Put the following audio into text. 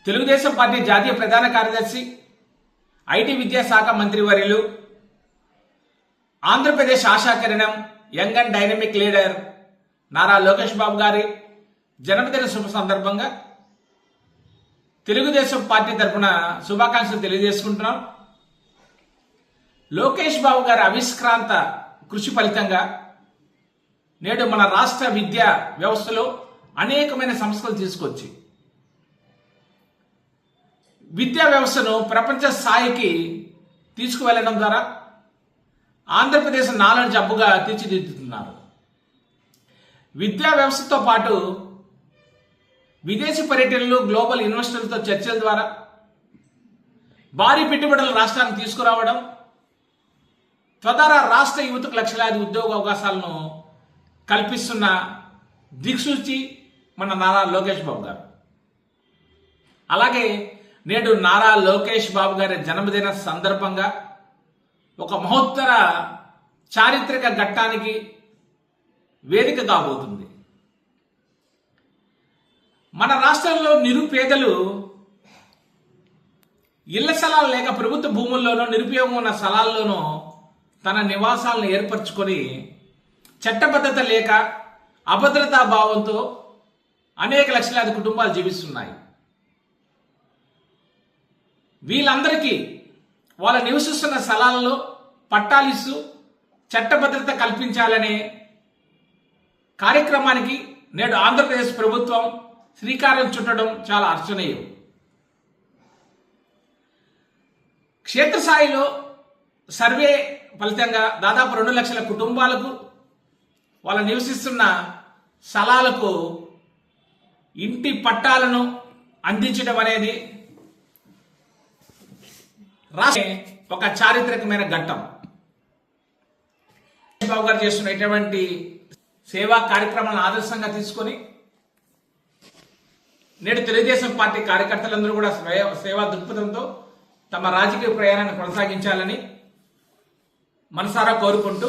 Telugu Desam party జాతీయ ప్రధాన కార్యదర్శి, ఐటీ విద్యాశాఖ మంత్రివర్యులు, ఆంధ్రప్రదేశ్ ఆశాకిరణం, young and dynamic leader Nara Lokesh Babu గారి జన్మదిన శుభ సందర్భంగా తెలుగుదేశం పార్టీ తరఫున శుభాకాంక్షలు తెలియజేసుకుంటున్నాం. లోకేష్ బాబు గారి అవిశ్రాంత కృషి ఫలితంగా నేడు మన రాష్ట్ర విద్యా వ్యవస్థలో అనేకమైన సంస్కరణలు తీసుకొచ్చి విద్యా వ్యవస్థను ప్రపంచ స్థాయికి తీసుకువెళ్లడం ద్వారా ఆంధ్రప్రదేశ్ నాలెడ్జ్ హబ్గా తీర్చిదిద్దుతున్నారు. విద్యా వ్యవస్థతో పాటు విదేశీ పర్యటనలు, గ్లోబల్ ఇన్వెస్టర్లతో చర్చల ద్వారా భారీ పెట్టుబడులు రాష్ట్రానికి తీసుకురావడం, తద్వారా రాష్ట్ర యువతకు లక్షలాది ఉద్యోగ అవకాశాలను కల్పిస్తున్న దిక్సూచి మన నారా లోకేష్ బాబు గారు. అలాగే నేడు నారా లోకేష్ బాబు గారి జన్మదిన సందర్భంగా ఒక మహోత్తర చారిత్రక ఘట్టానికి వేదిక కాబోతుంది. మన రాష్ట్రంలో నిరుపేదలు ఇళ్ల స్థలాలు లేక ప్రభుత్వ భూముల్లోనూ, నిరుపయోగం ఉన్న స్థలాల్లోనూ తన నివాసాలను ఏర్పరచుకొని చట్టబద్ధత లేక అభద్రతా భావంతో అనేక లక్షలాది కుటుంబాలు జీవిస్తున్నాయి. వీళ్ళందరికీ వాళ్ళ నివసిస్తున్న స్థలాలలో పట్టాలిస్తూ చట్టభద్రత కల్పించాలనే కార్యక్రమానికి నేడు ఆంధ్రప్రదేశ్ ప్రభుత్వం శ్రీకారం చుట్టడం చాలా హర్షణీయం. క్షేత్రస్థాయిలో సర్వే ఫలితంగా దాదాపు 2 లక్షల కుటుంబాలకు వాళ్ళ నివసిస్తున్న స్థలాలకు ఇంటి పట్టాలను అందించడం అనేది రాష్ట్ర ఒక చారిత్రకమైన ఘట్టం. బాబు గారు చేస్తున్న ఇటువంటి సేవా కార్యక్రమాలను ఆదర్శంగా తీసుకొని నేడు తెలుగుదేశం పార్టీ కార్యకర్తలందరూ కూడా సేవా దృక్పథంతో తమ రాజకీయ ప్రయాణాన్ని కొనసాగించాలని మనసారా కోరుకుంటూ